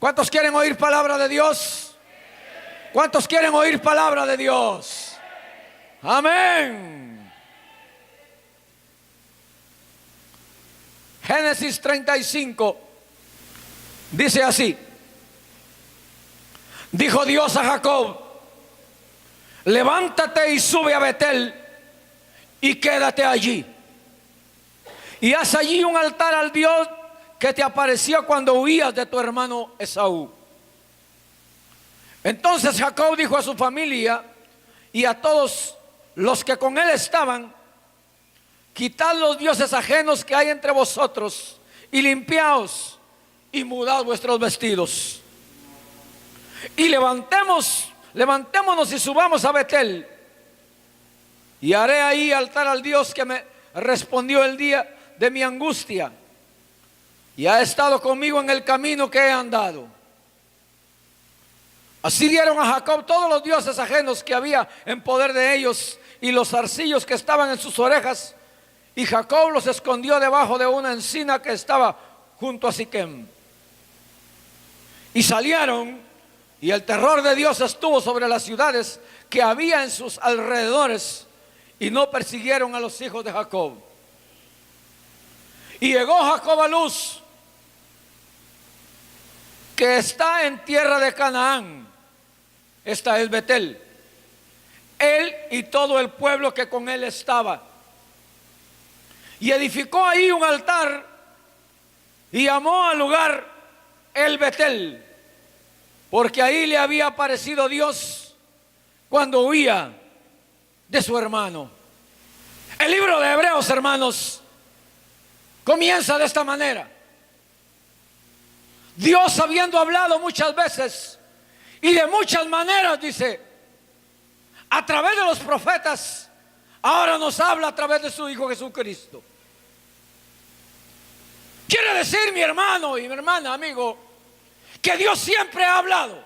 ¿Cuántos quieren oír palabra de Dios? ¿Cuántos quieren oír palabra de Dios? Amén. Génesis 35 dice así: dijo Dios a Jacob: levántate y sube a Betel y quédate allí, y haz allí un altar al Dios que te apareció cuando huías de tu hermano Esaú. Entonces Jacob dijo a su familia y a todos los que con él estaban: quitad los dioses ajenos que hay entre vosotros y limpiaos y mudad vuestros vestidos. Y levantémonos y subamos a Betel, y haré ahí altar al Dios que me respondió el día de mi angustia y ha estado conmigo en el camino que he andado. Así dieron a Jacob todos los dioses ajenos que había en poder de ellos y los zarcillos que estaban en sus orejas, y Jacob los escondió debajo de una encina que estaba junto a Siquem. Y salieron, y el terror de Dios estuvo sobre las ciudades que había en sus alrededores, y no persiguieron a los hijos de Jacob. Y llegó Jacob a Luz, que está en tierra de Canaán. Esta es Betel, él y todo el pueblo que con él estaba. Y edificó ahí un altar y llamó al lugar el Betel, porque ahí le había aparecido Dios cuando huía de su hermano. El libro de Hebreos, hermanos, comienza de esta manera. Dios, habiendo hablado muchas veces y de muchas maneras, dice, a través de los profetas, ahora nos habla a través de su Hijo Jesucristo. Quiere decir, mi hermano y mi hermana, amigo, que Dios siempre ha hablado.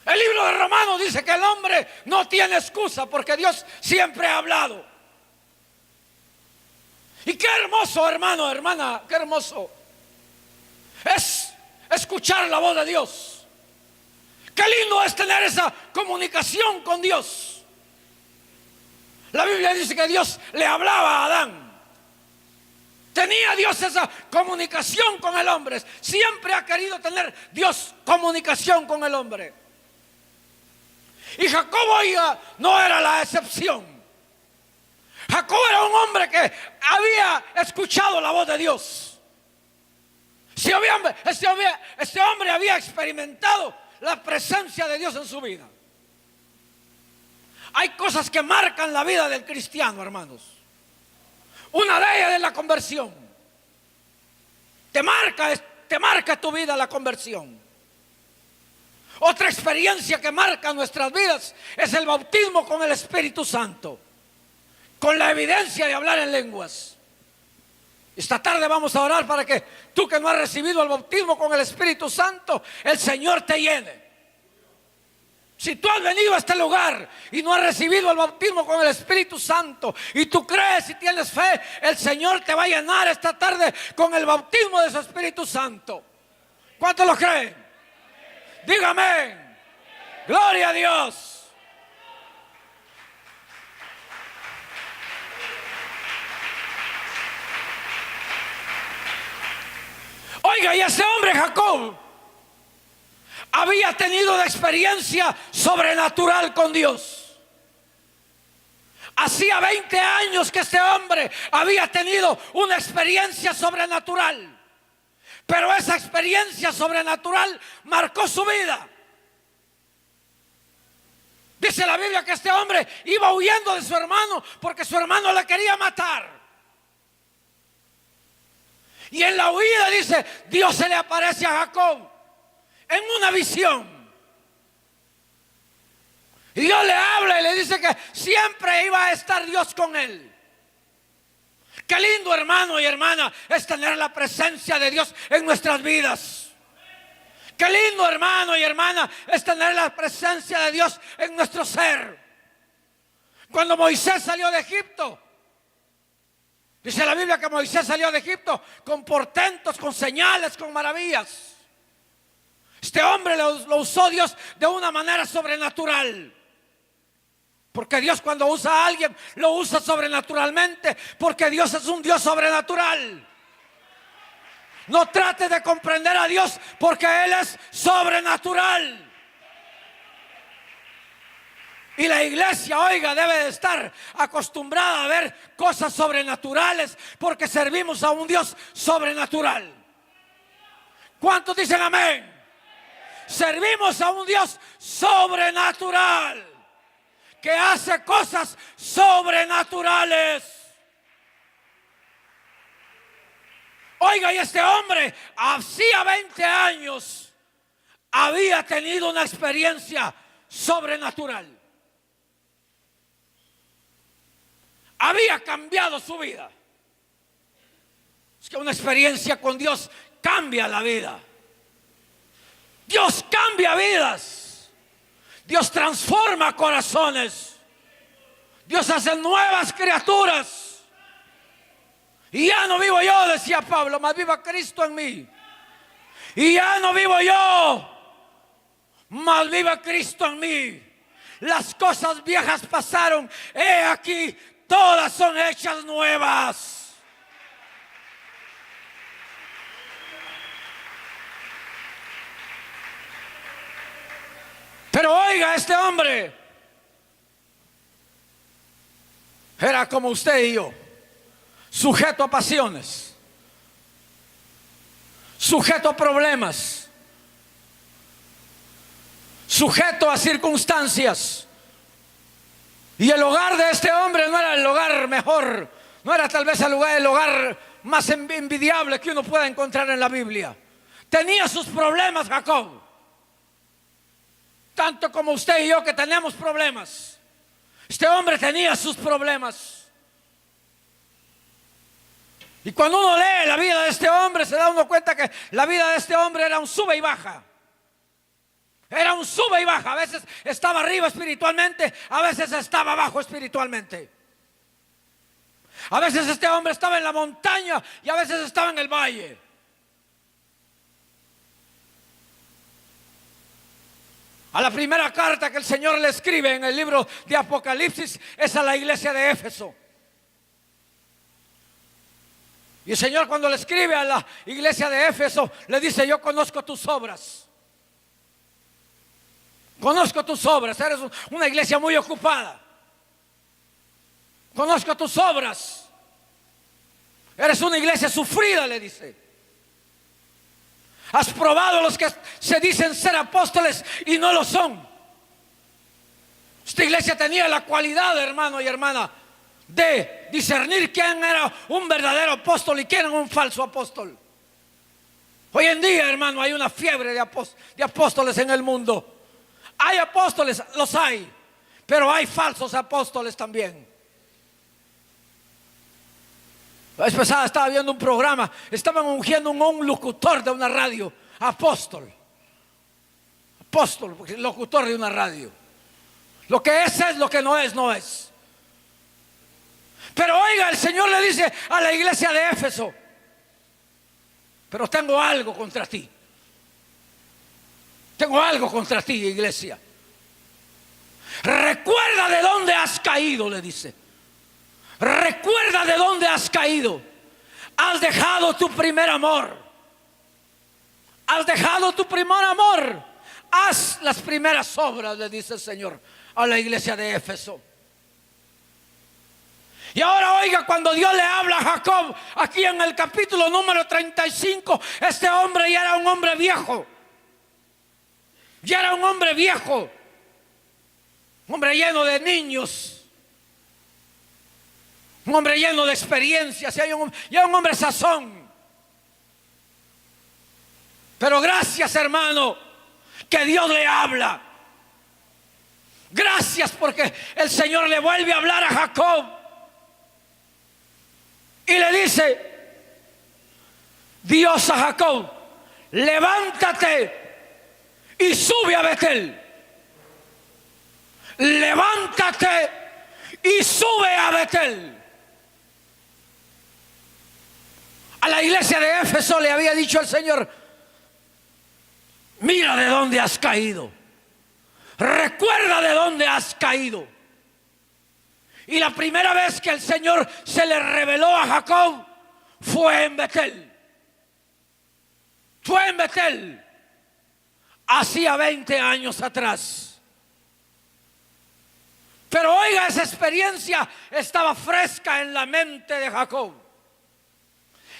El libro de Romanos dice que el hombre no tiene excusa porque Dios siempre ha hablado. Y qué hermoso, hermano, hermana, qué hermoso es escuchar la voz de Dios. Qué lindo es tener esa comunicación con Dios. La Biblia dice que Dios le hablaba a Adán. Tenía Dios esa comunicación con el hombre. Siempre ha querido tener Dios comunicación con el hombre. Y Jacob, oiga, no era la excepción. Jacob era un hombre que había escuchado la voz de Dios. Este hombre había experimentado la presencia de Dios en su vida. Hay cosas que marcan la vida del cristiano, hermanos. Una de ellas es la conversión. Te marca tu vida la conversión. Otra experiencia que marca nuestras vidas es el bautismo con el Espíritu Santo, con la evidencia de hablar en lenguas. Esta tarde vamos a orar para que tú, que no has recibido el bautismo con el Espíritu Santo, el Señor te llene. Si tú has venido a este lugar y no has recibido el bautismo con el Espíritu Santo y tú crees y tienes fe, el Señor te va a llenar esta tarde con el bautismo de su Espíritu Santo. ¿Cuántos lo creen? Dígame. Gloria a Dios. Oiga, y ese hombre Jacob había tenido una experiencia sobrenatural con Dios. Hacía 20 años que este hombre había tenido una experiencia sobrenatural. Pero esa experiencia sobrenatural marcó su vida. Dice la Biblia que este hombre iba huyendo de su hermano porque su hermano le quería matar. Y en la huida, dice, Dios se le aparece a Jacob en una visión. Y Dios le habla y le dice que siempre iba a estar Dios con él. Qué lindo, hermano y hermana, es tener la presencia de Dios en nuestras vidas. Qué lindo, hermano y hermana, es tener la presencia de Dios en nuestro ser. Cuando Moisés salió de Egipto, dice la Biblia que Moisés salió de Egipto con portentos, con señales, con maravillas. Este hombre lo usó Dios de una manera sobrenatural. Porque Dios, cuando usa a alguien, lo usa sobrenaturalmente. Porque Dios es un Dios sobrenatural. No trate de comprender a Dios, porque Él es sobrenatural. Y la iglesia, oiga, debe de estar acostumbrada a ver cosas sobrenaturales, porque servimos a un Dios sobrenatural. ¿Cuántos dicen amén? Servimos a un Dios sobrenatural, que hace cosas sobrenaturales. Oiga, y este hombre hacía 20 años había tenido una experiencia sobrenatural. Había cambiado su vida. Es que una experiencia con Dios cambia la vida. Dios cambia vidas. Dios transforma corazones. Dios hace nuevas criaturas. Y ya no vivo yo, decía Pablo, mas viva Cristo en mí. Y ya no vivo yo, mas viva Cristo en mí. Las cosas viejas pasaron, he aquí, todas son hechas nuevas. Pero oiga, este hombre era como usted y yo, sujeto a pasiones, sujeto a problemas, sujeto a circunstancias. Y el hogar de este hombre no era el hogar mejor, no era tal vez el hogar más envidiable que uno pueda encontrar en la Biblia. Tenía sus problemas Jacob, tanto como usted y yo que tenemos problemas. Este hombre tenía sus problemas. Y cuando uno lee la vida de este hombre, se da uno cuenta que la vida de este hombre era un sube y baja. Era un sube y baja. A veces estaba arriba espiritualmente, a veces estaba abajo espiritualmente. A veces este hombre estaba en la montaña y a veces estaba en el valle. A la primera carta que el Señor le escribe en el libro de Apocalipsis es a la iglesia de Éfeso. Y el Señor, cuando le escribe a la iglesia de Éfeso, le dice: yo conozco tus obras. Conozco tus obras. Eres una iglesia muy ocupada. Conozco tus obras. Eres una iglesia sufrida, le dice. Has probado a los que se dicen ser apóstoles y no lo son. Esta iglesia tenía la cualidad, hermano y hermana, de discernir quién era un verdadero apóstol y quién era un falso apóstol. Hoy en día, hermano, hay una fiebre de apóstoles en el mundo. Hay apóstoles, los hay, pero hay falsos apóstoles también. La vez pasada estaba viendo un programa, estaban ungiendo un locutor de una radio, apóstol, locutor de una radio. Lo que es, lo que no es, no es. Pero oiga, el Señor le dice a la iglesia de Éfeso: pero tengo algo contra ti. Tengo algo contra ti, iglesia. Recuerda de dónde has caído, le dice. Recuerda de dónde has caído. Has dejado tu primer amor. Has dejado tu primer amor. Haz las primeras obras, le dice el Señor a la iglesia de Éfeso. Y ahora oiga, cuando Dios le habla a Jacob, aquí en el capítulo número 35, este hombre ya era un hombre viejo. Ya era un hombre viejo. Un hombre lleno de niños. Un hombre lleno de experiencias. Ya un hombre sazón. Pero gracias, hermano, que Dios le habla. Gracias porque el Señor le vuelve a hablar a Jacob. Y le dice Dios a Jacob: levántate y sube a Betel. Levántate y sube a Betel. A la iglesia de Éfeso le había dicho el Señor: Mira de dónde has caído. Recuerda de dónde has caído. Y la primera vez que el Señor se le reveló a Jacob fue en Betel. Fue en Betel. Hacía 20 años atrás. Pero oiga, esa experiencia estaba fresca en la mente de Jacob.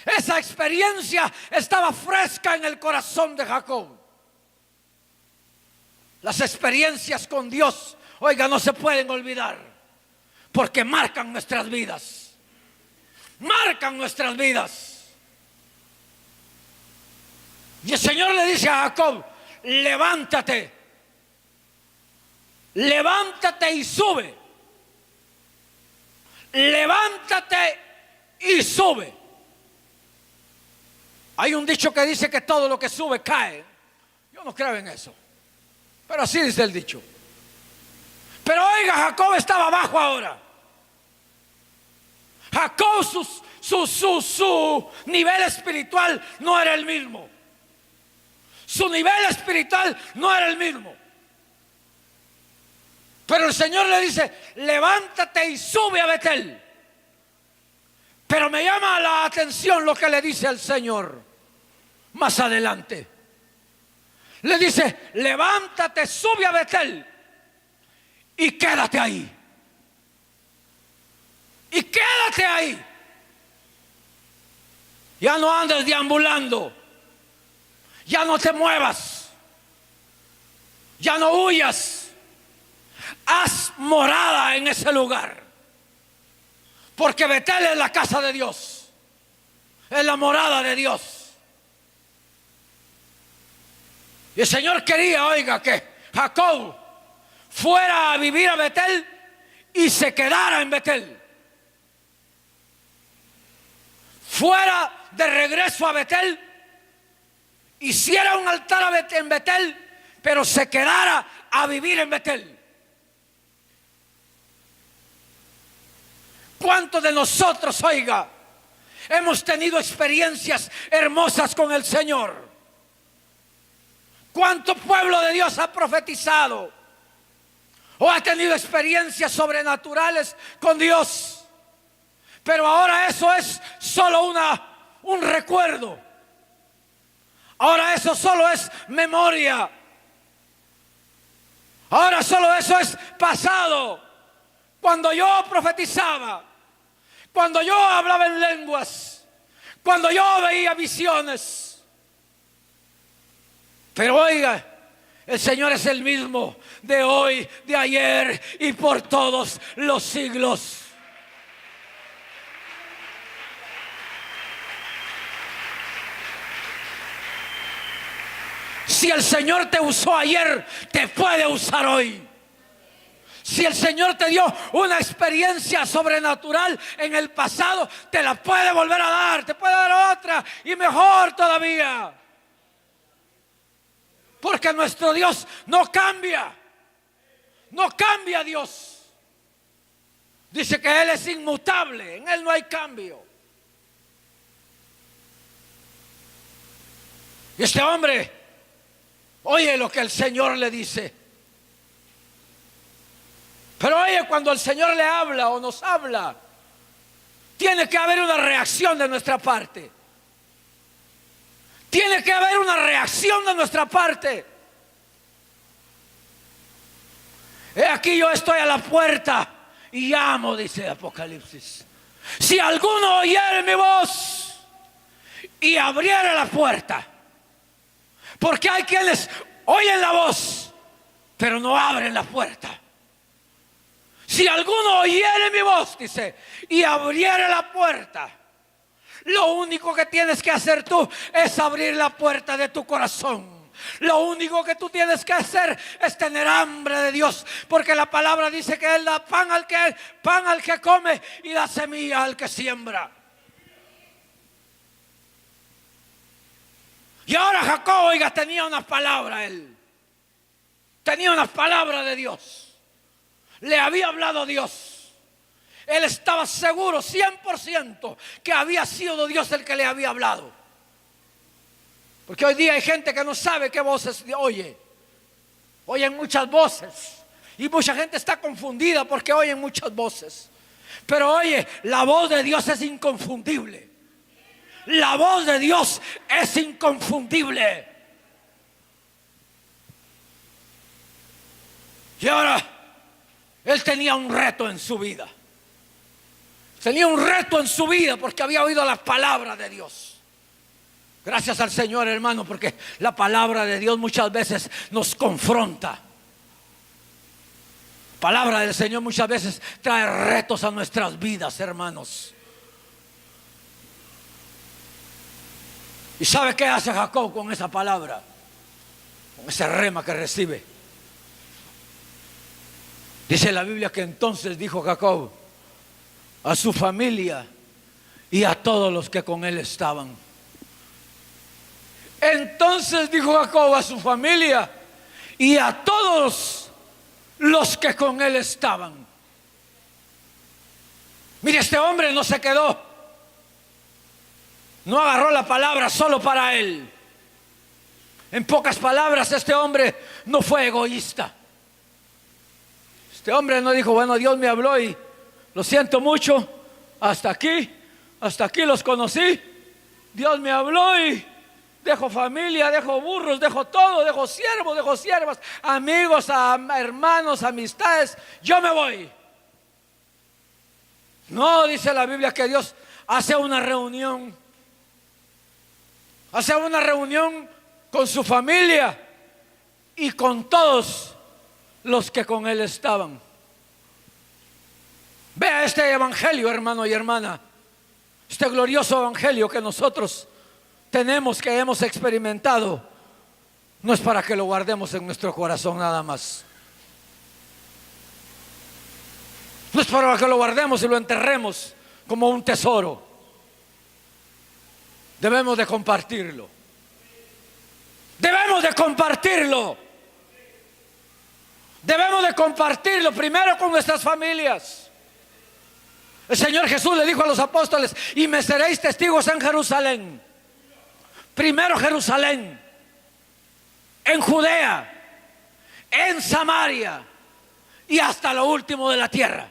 Esa experiencia estaba fresca en el corazón de Jacob. Las experiencias con Dios, oiga, no se pueden olvidar, porque marcan nuestras vidas. Marcan nuestras vidas. Y el Señor le dice a Jacob: levántate. Levántate y sube. Levántate y sube. Hay un dicho que dice que todo lo que sube cae. Yo no creo en eso, pero así dice el dicho. Pero oiga, Jacob estaba abajo ahora. Jacob, su nivel espiritual no era el mismo. Su nivel espiritual no era el mismo. Pero el Señor le dice: levántate y sube a Betel. Pero me llama la atención lo que le dice al Señor más adelante. Le dice: levántate, sube a Betel y quédate ahí. Y quédate ahí. Ya no andes deambulando. Ya no te muevas. Ya no huyas. Haz morada en ese lugar. Porque Betel es la casa de Dios. Es la morada de Dios. Y el Señor quería, oiga, que Jacob fuera a vivir a Betel y se quedara en Betel. Fuera de regreso a Betel, hiciera un altar en Betel, pero se quedara a vivir en Betel. ¿Cuántos de nosotros, oiga, hemos tenido experiencias hermosas con el Señor? ¿Cuánto pueblo de Dios ha profetizado o ha tenido experiencias sobrenaturales con Dios? Pero ahora eso es solo un recuerdo. Ahora eso solo es memoria. Ahora solo eso es pasado. Cuando yo profetizaba, cuando yo hablaba en lenguas, cuando yo veía visiones. Pero oiga, el Señor es el mismo de hoy, de ayer y por todos los siglos. Si el Señor te usó ayer, te puede usar hoy. Si el Señor te dio una experiencia sobrenatural en el pasado, te la puede volver a dar, te puede dar otra y mejor todavía. Porque nuestro Dios no cambia. No cambia Dios. Dice que Él es inmutable, en Él no hay cambio. Y este hombre, oye lo que el Señor le dice. Pero oye, cuando el Señor le habla o nos habla, tiene que haber una reacción de nuestra parte. Tiene que haber una reacción de nuestra parte. He aquí yo estoy a la puerta y llamo, dice Apocalipsis. Si alguno oyere mi voz y abriere la puerta. Porque hay quienes oyen la voz, pero no abren la puerta. Si alguno oyere mi voz, dice, y abriere la puerta, lo único que tienes que hacer tú es abrir la puerta de tu corazón. Lo único que tú tienes que hacer es tener hambre de Dios, porque la palabra dice que Él da pan al que come y da semilla al que siembra. Y ahora Jacob, oiga, tenía una palabra él. Tenía una palabra de Dios. Le había hablado Dios. Él estaba seguro 100% que había sido Dios el que le había hablado. Porque hoy día hay gente que no sabe qué voces oye. Oyen muchas voces. Y mucha gente está confundida porque oyen muchas voces. Pero oye, la voz de Dios es inconfundible. La voz de Dios es inconfundible. Y ahora, él tenía un reto en su vida. Tenía un reto en su vida porque había oído la palabra de Dios. Gracias al Señor, hermano, porque la palabra de Dios muchas veces nos confronta. La palabra del Señor muchas veces trae retos a nuestras vidas, hermanos. ¿Y sabe qué hace Jacob con esa palabra? Con ese rema que recibe. Dice la Biblia que entonces dijo Jacob a su familia y a todos los que con él estaban. Entonces dijo Jacob a su familia y a todos los que con él estaban. Mire, este hombre no se quedó, no agarró la palabra solo para él. En pocas palabras, este hombre no fue egoísta. Este hombre no dijo, bueno, Dios me habló y lo siento mucho, hasta aquí los conocí. Dios me habló y dejo familia, dejo burros, dejo todo, dejo siervos, dejo siervas, amigos, hermanos, amistades, yo me voy. No, dice la Biblia que Dios hace una reunión. Hace una reunión con su familia y con todos los que con él estaban. Vea este evangelio, hermano y hermana. Este glorioso evangelio que nosotros tenemos, que hemos experimentado, no es para que lo guardemos en nuestro corazón nada más. No es para que lo guardemos y lo enterremos como un tesoro. Debemos de compartirlo. Debemos de compartirlo. Debemos de compartirlo primero con nuestras familias. El Señor Jesús le dijo a los apóstoles: y me seréis testigos en Jerusalén. Primero Jerusalén, en Judea, en Samaria y hasta lo último de la tierra.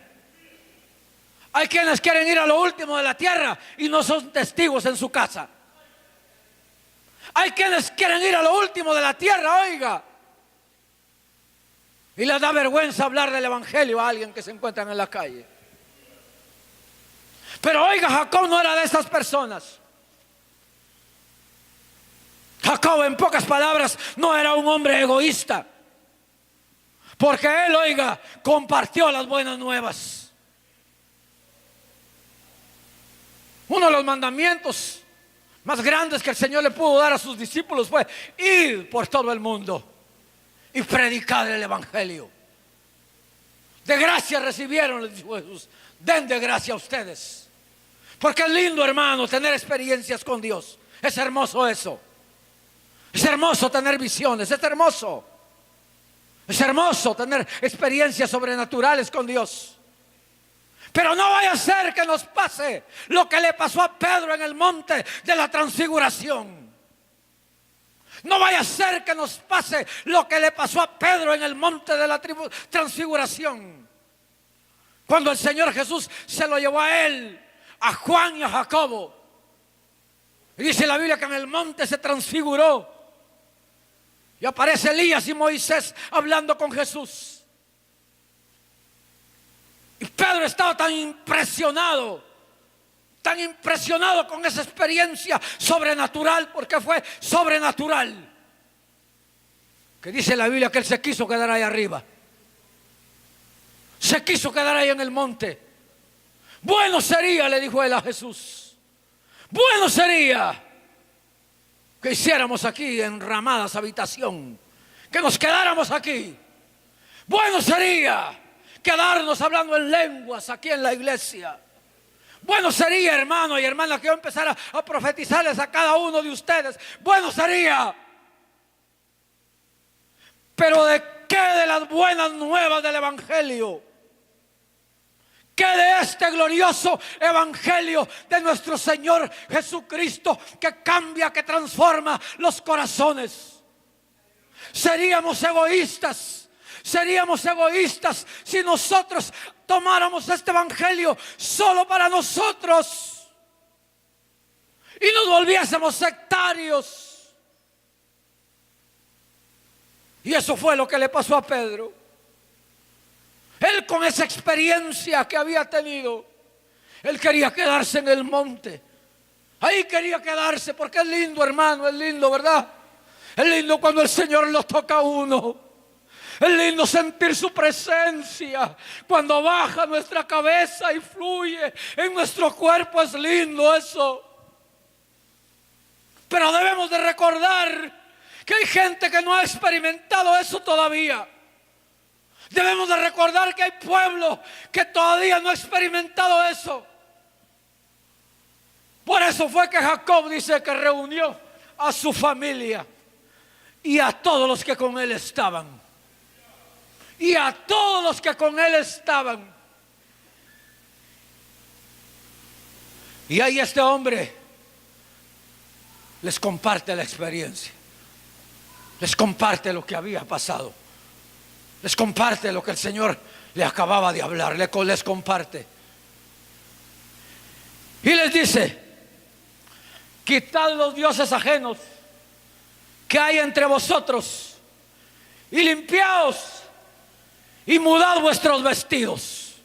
Hay quienes quieren ir a lo último de la tierra y no son testigos en su casa. Hay quienes quieren ir a lo último de la tierra, oiga, y les da vergüenza hablar del evangelio a alguien que se encuentra en la calle. Pero oiga, Jacob no era de esas personas. Jacob, en pocas palabras, no era un hombre egoísta, porque él, oiga, compartió las buenas nuevas. Uno de los mandamientos más grandes que el Señor le pudo dar a sus discípulos fue: ir por todo el mundo y predicar el evangelio. De gracia recibieron, les dijo Jesús, den de gracia a ustedes. Porque es lindo, hermano, tener experiencias con Dios. Es hermoso eso. Es hermoso tener visiones, es hermoso. Es hermoso tener experiencias sobrenaturales con Dios. Pero no vaya a ser que nos pase lo que le pasó a Pedro en el monte de la transfiguración. No vaya a ser que nos pase lo que le pasó a Pedro en el monte de la transfiguración. Cuando el Señor Jesús se lo llevó a él, a Juan y a Jacobo. Y dice la Biblia que en el monte se transfiguró. Y aparece Elías y Moisés hablando con Jesús. Y Pedro estaba tan impresionado con esa experiencia sobrenatural, porque fue sobrenatural, que dice la Biblia que él se quiso quedar ahí arriba. Se quiso quedar ahí en el monte. Bueno sería, le dijo él a Jesús, bueno sería que hiciéramos aquí enramadas habitación, que nos quedáramos aquí. Bueno sería quedarnos hablando en lenguas aquí en la iglesia. Bueno sería, hermano y hermana, que yo empezara a profetizarles a cada uno de ustedes. Bueno sería. Pero ¿de qué de las buenas nuevas del evangelio? que de este glorioso evangelio de nuestro Señor Jesucristo, que cambia, que transforma los corazones. Seríamos egoístas si nosotros tomáramos este evangelio solo para nosotros y nos volviésemos sectarios. Y eso fue lo que le pasó a Pedro. Él, con esa experiencia que había tenido, él quería quedarse en el monte. Ahí quería quedarse, porque es lindo, hermano, es lindo, ¿verdad? Es lindo cuando el Señor lo toca a uno. Es lindo sentir su presencia cuando baja nuestra cabeza y fluye en nuestro cuerpo. Es lindo eso. Pero debemos de recordar que hay gente que no ha experimentado eso todavía. Debemos de recordar que hay pueblo que todavía no ha experimentado eso. Por eso fue que Jacob dice que reunió a su familia y a todos los que con él estaban. Y a todos los que con él estaban. Y ahí este hombre les comparte la experiencia. Les comparte lo que había pasado. Les comparte lo que el Señor le acababa de hablar. Les comparte. Y les dice: quitad los dioses ajenos que hay entre vosotros y limpiaos y mudad vuestros vestidos.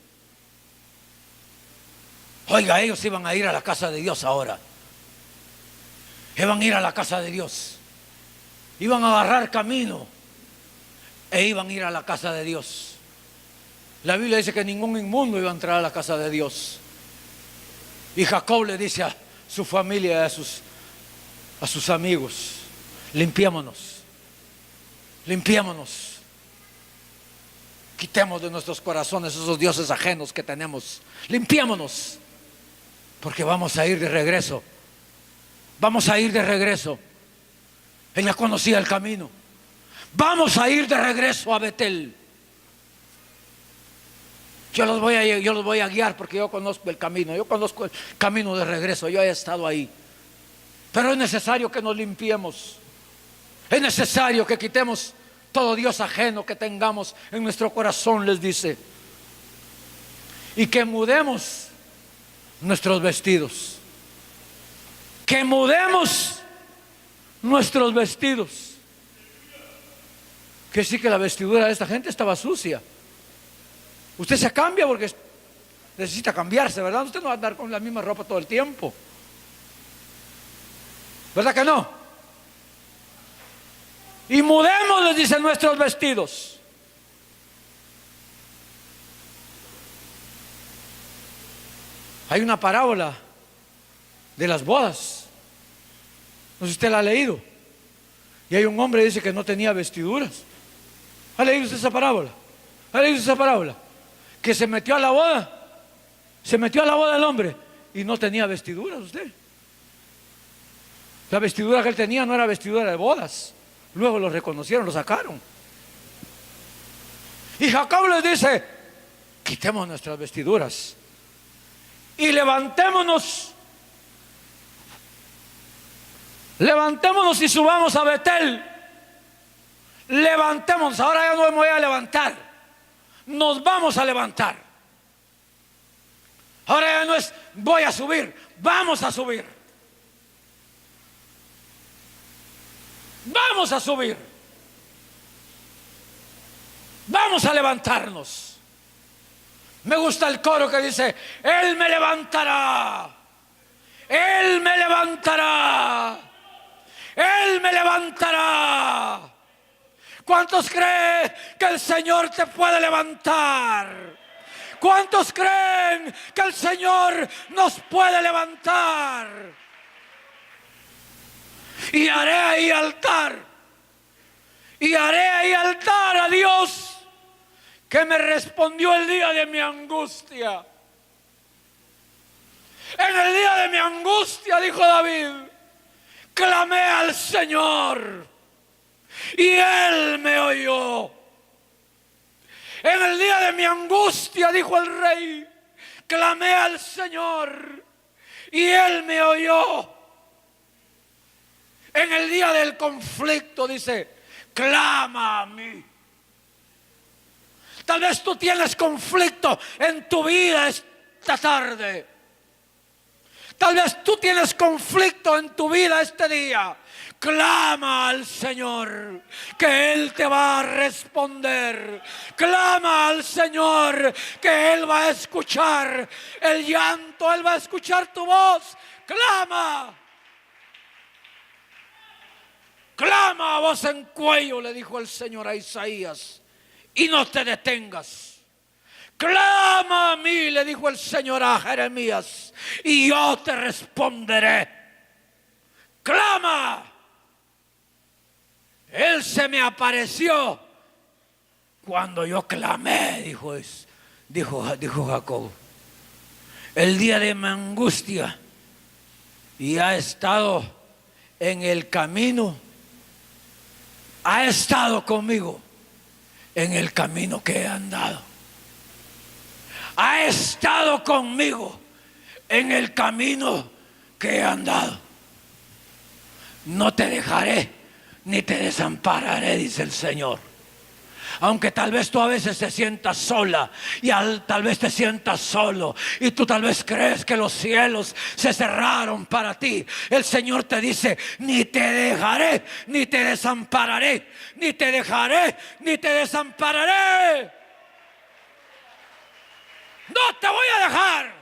Oiga, ellos iban a ir a la casa de Dios ahora. Iban a ir a la casa de Dios. Iban a agarrar camino e iban a ir a la casa de Dios. La Biblia dice que ningún inmundo iba a entrar a la casa de Dios. Y Jacob le dice a su familia, a sus amigos: limpiémonos, limpiémonos. Quitemos de nuestros corazones esos dioses ajenos que tenemos. Limpiémonos, porque vamos a ir de regreso. Vamos a ir de regreso. Ella conocía el camino. Vamos a ir de regreso a Betel. Yo los voy a guiar, porque yo conozco el camino. Yo conozco el camino de regreso. Yo he estado ahí. Pero es necesario que nos limpiemos. Es necesario que quitemos todo dios ajeno que tengamos en nuestro corazón, les dice. Y que mudemos nuestros vestidos. Que mudemos nuestros vestidos. Que sí, que la vestidura de esta gente estaba sucia. Usted se cambia porque necesita cambiarse, ¿verdad? Usted no va a andar con la misma ropa todo el tiempo, ¿verdad que no? Y mudemos, les dice, nuestros vestidos. Hay una parábola de las bodas. No sé si usted la ha leído. Y hay un hombre que dice que no tenía vestiduras. ¿Ha leído usted esa parábola? ¿Ha leído esa parábola? Que se metió a la boda. Se metió a la boda el hombre y no tenía vestiduras usted. La vestidura que él tenía no era vestidura de bodas. Luego lo reconocieron, lo sacaron. Y Jacob les dice: quitemos nuestras vestiduras y levantémonos. Levantémonos y subamos a Betel. Levantémonos. Ahora ya no me voy a levantar. Nos vamos a levantar. Ahora ya no es voy a subir. Vamos a subir. Vamos a subir. Vamos a levantarnos. Me gusta el coro que dice: Él me levantará. Él me levantará. Él me levantará. ¿Cuántos creen que el Señor te puede levantar? ¿Cuántos creen que el Señor nos puede levantar? Y haré ahí altar. Y haré ahí altar a Dios, que me respondió el día de mi angustia. En el día de mi angustia, dijo David, clamé al Señor y Él me oyó. En el día de mi angustia, dijo el rey, clamé al Señor y Él me oyó. En el día del conflicto dice, clama a mí. Tal vez tú tienes conflicto en tu vida esta tarde. Tal vez tú tienes conflicto en tu vida este día. Clama al Señor, que Él te va a responder. Clama al Señor, que Él va a escuchar el llanto, Él va a escuchar tu voz. Clama. Clama a voz en cuello, le dijo el Señor a Isaías, y no te detengas. Clama a mí, le dijo el Señor a Jeremías, y yo te responderé. Clama. Él se me apareció cuando yo clamé, dijo Jacob. El día de mi angustia, y ha estado en el camino, ha estado conmigo en el camino que he andado. Ha estado conmigo en el camino que he andado. No te dejaré ni te desampararé, dice el Señor. Aunque tal vez tú a veces te sientas sola y tal vez te sientas solo y tú tal vez crees que los cielos se cerraron para ti, el Señor te dice, ni te dejaré ni te desampararé, ni te dejaré ni te desampararé. No te voy a dejar.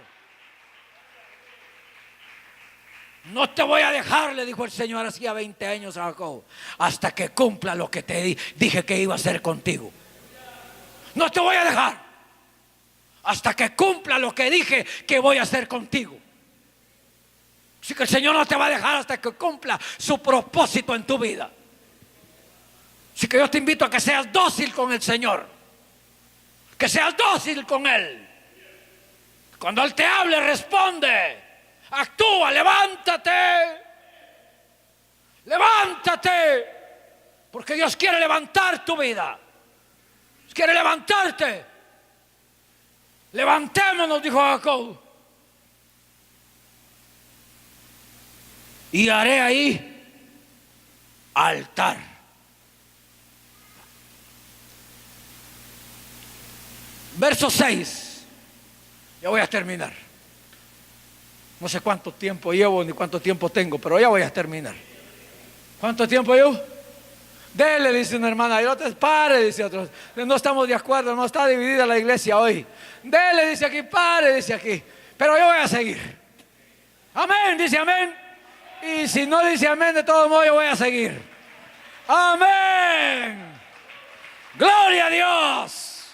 No te voy a dejar, le dijo el Señor hacía 20 años a Jacob, hasta que cumpla lo que te dije que iba a hacer contigo. No te voy a dejar hasta que cumpla lo que dije que voy a hacer contigo. Así que el Señor no te va a dejar hasta que cumpla su propósito en tu vida. Así que yo te invito a que seas dócil con el Señor, que seas dócil con Él. Cuando Él te hable, responde. Actúa, levántate. Levántate. Porque Dios quiere levantar tu vida. Dios quiere levantarte. Levantémonos, dijo Jacob. Y haré ahí altar. Verso 6. Ya voy a terminar. No sé cuánto tiempo llevo ni cuánto tiempo tengo, pero ya voy a terminar. ¿Cuánto tiempo llevo? Dele, dice una hermana, y otra, pare, dice otro. No estamos de acuerdo, no está dividida la iglesia hoy. Dele, dice aquí, pare, dice aquí. Pero yo voy a seguir. Amén, dice amén. Y si no dice amén, de todos modos yo voy a seguir. Amén. Gloria a Dios.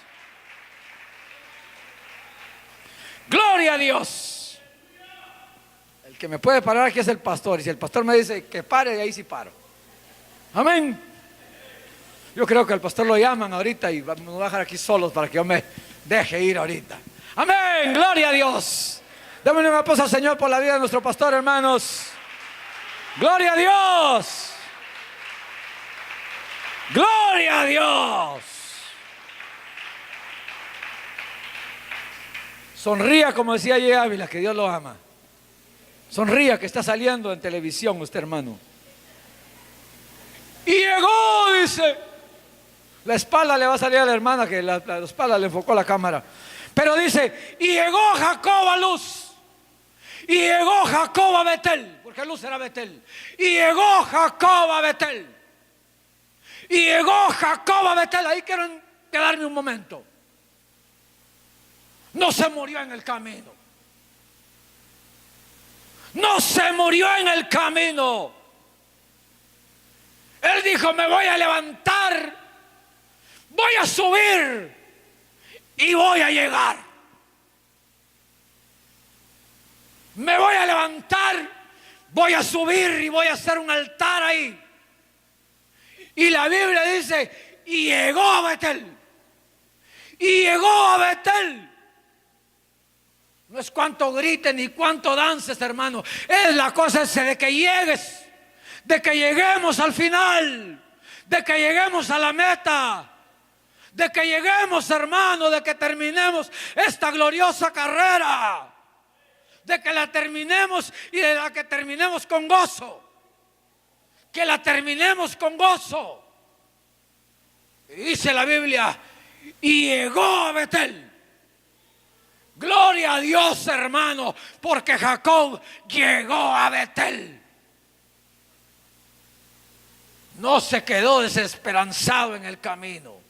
Gloria a Dios. El que me puede parar aquí es el pastor. Y si el pastor me dice que pare, ahí sí paro. Amén. Yo creo que al pastor lo llaman ahorita y nos va a dejar aquí solos para que yo me deje ir ahorita. Amén. Gloria a Dios. Démosle un aplauso al Señor por la vida de nuestro pastor, hermanos. Gloria a Dios. Gloria a Dios. Sonría, como decía Ye Ávila, que Dios lo ama. Sonría, que está saliendo en televisión usted, hermano. Y llegó, dice. La espalda le va a salir a la hermana, que la espalda le enfocó la cámara. Pero dice, y llegó Jacob a Luz. Y llegó Jacob a Betel, porque Luz era Betel. Y llegó Jacob a Betel. Y llegó Jacob a Betel. Ahí quiero quedarme un momento. No se murió en el camino. No se murió en el camino. Él dijo, me voy a levantar, voy a subir y voy a llegar. Me voy a levantar, voy a subir y voy a hacer un altar ahí. Y la Biblia dice, y llegó a Betel. Y llegó a Betel. No es cuánto grites ni cuánto dances, hermano. Es la cosa esa de que llegues, de que lleguemos al final, de que lleguemos a la meta, de que lleguemos, hermano, de que terminemos esta gloriosa carrera, de que la terminemos y de la que terminemos con gozo, que la terminemos con gozo. Y dice la Biblia, y llegó a Betel. Gloria a Dios, hermano, porque Jacob llegó a Betel. No se quedó desesperanzado en el camino.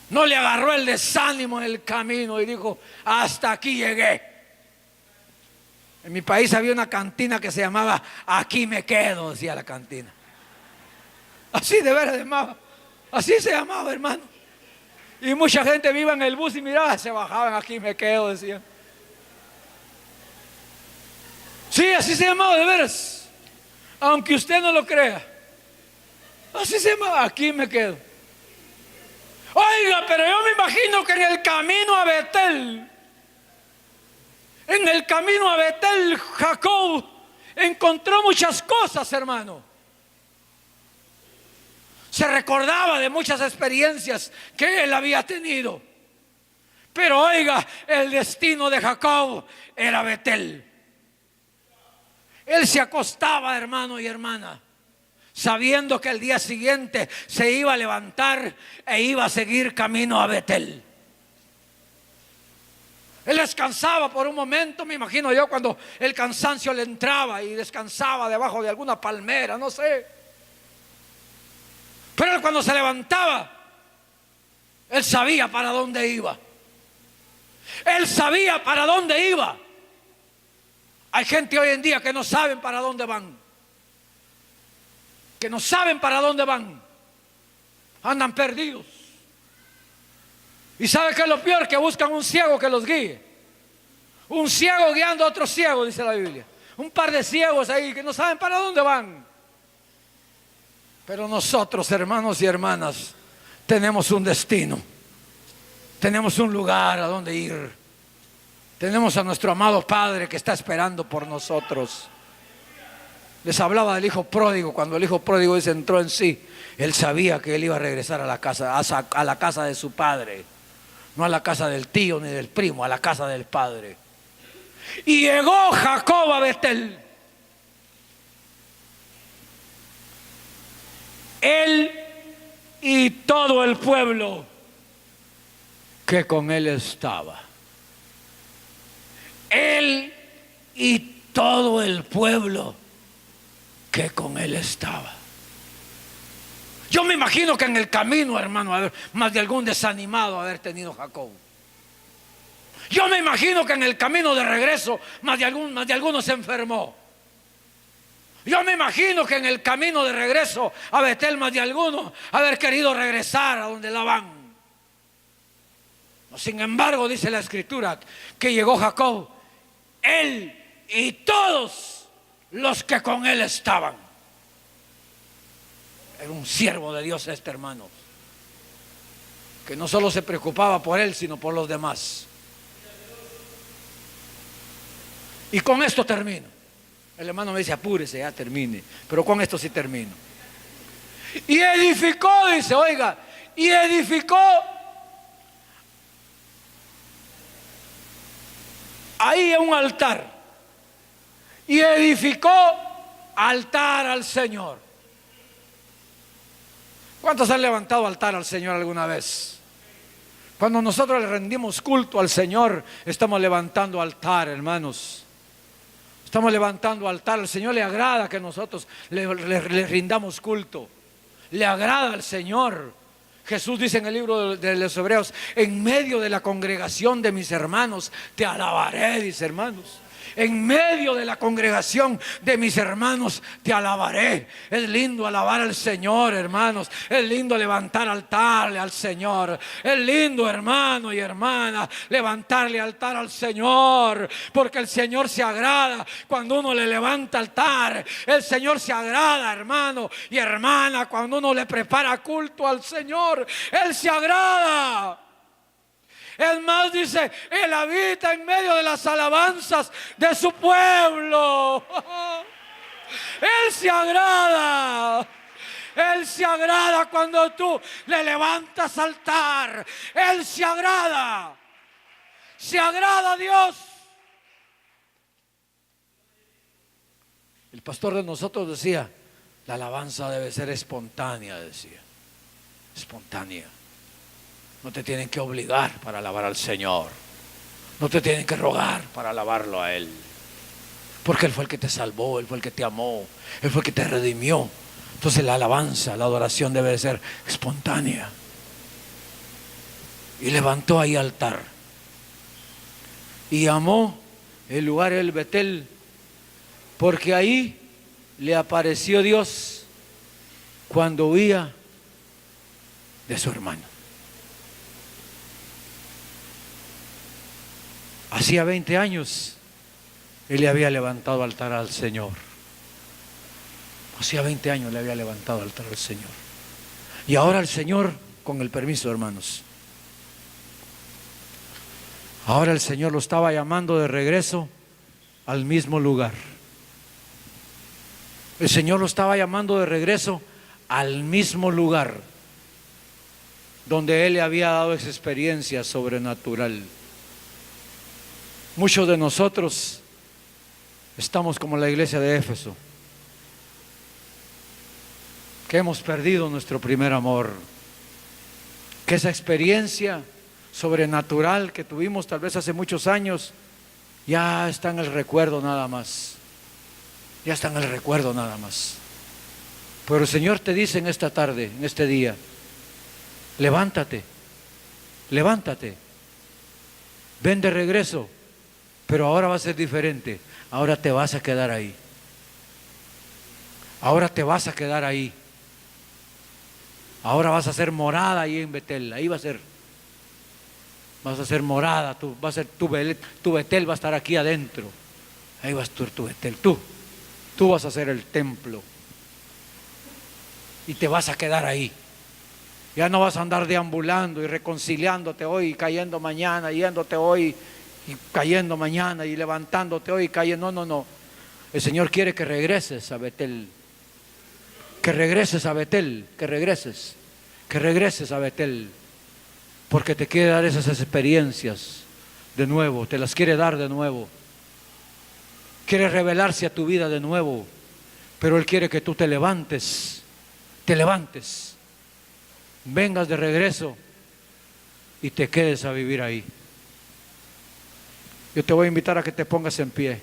No le agarró el desánimo en el camino y dijo, hasta aquí llegué. En mi país había una cantina que se llamaba Aquí me quedo, decía la cantina. Así de veras llamaba. Así se llamaba, hermano. Y mucha gente iba en el bus y miraba, se bajaban, aquí me quedo, decían. Sí, así se llamaba de veras. Aunque usted no lo crea. Así se llamaba, aquí me quedo. Oiga, pero yo me imagino que en el camino a Betel, Jacob encontró muchas cosas, hermano. Se recordaba de muchas experiencias que él había tenido. Pero oiga, el destino de Jacob era Betel. Él se acostaba, hermano y hermana, sabiendo que el día siguiente se iba a levantar e iba a seguir camino a Betel. Él descansaba por un momento, me imagino yo, cuando el cansancio le entraba y descansaba debajo de alguna palmera, no sé. Pero él, cuando se levantaba, él sabía para dónde iba. Él sabía para dónde iba. Hay gente hoy en día que no saben para dónde van. Que no saben para dónde van. Andan perdidos. ¿Y sabe qué es lo peor? Que buscan un ciego que los guíe. Un ciego guiando a otro ciego, dice la Biblia. Un par de ciegos ahí que no saben para dónde van. Pero nosotros, hermanos y hermanas, tenemos un destino. Tenemos un lugar a donde ir. Tenemos a nuestro amado Padre que está esperando por nosotros. Les hablaba del hijo pródigo. Cuando el hijo pródigo entró en sí, él sabía que él iba a regresar a la casa de su padre. No a la casa del tío ni del primo, a la casa del padre. Y llegó Jacob a Betel. Él y todo el pueblo que con él estaba. Él y todo el pueblo que con él estaba. Yo me imagino que en el camino, hermano, más de algún desanimado haber tenido Jacob. Yo me imagino que en el camino de regreso más de alguno se enfermó. Yo me imagino que en el camino de regreso a Betel más de alguno haber querido regresar a donde Labán. Sin embargo, dice la Escritura que llegó Jacob, él y todos los que con él estaban. Era un siervo de Dios este hermano, que no solo se preocupaba por él, sino por los demás. Y con esto termino. El hermano me dice, apúrese, ya termine. Pero con esto sí termino. Y edificó, dice, oiga, y edificó ahí un altar. Y edificó altar al Señor. ¿Cuántos han levantado altar al Señor alguna vez? Cuando nosotros le rendimos culto al Señor, estamos levantando altar, hermanos. Estamos levantando altar. Al Señor le agrada que nosotros le rindamos culto. Le agrada al Señor. Jesús dice en el libro de los Hebreos, en medio de la congregación de mis hermanos te alabaré, dice, hermanos. En medio de la congregación de mis hermanos te alabaré. Es lindo alabar al Señor, hermanos. Es lindo levantar altar al Señor. Es lindo, hermano y hermana, levantarle altar al Señor, porque el Señor se agrada cuando uno le levanta altar. El Señor se agrada, hermano y hermana, cuando uno le prepara culto al Señor. Él se agrada. Es más, dice, Él habita en medio de las alabanzas de su pueblo. Él se agrada. Él se agrada cuando tú le levantas altar. Él se agrada. Se agrada a Dios. El pastor de nosotros decía, la alabanza debe ser espontánea, decía. Espontánea. No te tienen que obligar para alabar al Señor. No te tienen que rogar para alabarlo a Él. Porque Él fue el que te salvó, Él fue el que te amó, Él fue el que te redimió. Entonces la alabanza, la adoración debe de ser espontánea. Y levantó ahí altar. Y llamó el lugar el Betel, porque ahí le apareció Dios cuando huía de su hermano. Hacía 20 años él le había levantado altar al Señor. Hacía 20 años le había levantado altar al Señor. Y ahora el Señor, con el permiso, hermanos, ahora el Señor lo estaba llamando de regreso al mismo lugar. El Señor lo estaba llamando de regreso al mismo lugar donde Él le había dado esa experiencia sobrenatural. Muchos de nosotros estamos como la iglesia de Éfeso, que hemos perdido nuestro primer amor, que esa experiencia sobrenatural que tuvimos tal vez hace muchos años ya está en el recuerdo nada más. Ya está en el recuerdo nada más. Pero el Señor te dice en esta tarde, en este día, levántate, levántate, ven de regreso, pero ahora va a ser diferente. Ahora te vas a quedar ahí. Ahora te vas a quedar ahí. Ahora vas a ser morada ahí en Betel. Ahí va a ser. Vas a ser morada, va a ser tu Betel va a estar aquí adentro. Ahí vas a estar tu Betel. Tú vas a ser el templo. Y te vas a quedar ahí. Ya no vas a andar deambulando y reconciliándote hoy y cayendo mañana, yéndote hoy y cayendo mañana y levantándote hoy y cayendo. No. El Señor quiere que regreses a Betel. Que regreses a Betel. Que regreses a Betel. Porque te quiere dar esas experiencias de nuevo. Te las quiere dar de nuevo. Quiere revelarse a tu vida de nuevo. Pero Él quiere que tú te levantes. Te levantes. Vengas de regreso y te quedes a vivir ahí. Yo te voy a invitar a que te pongas en pie.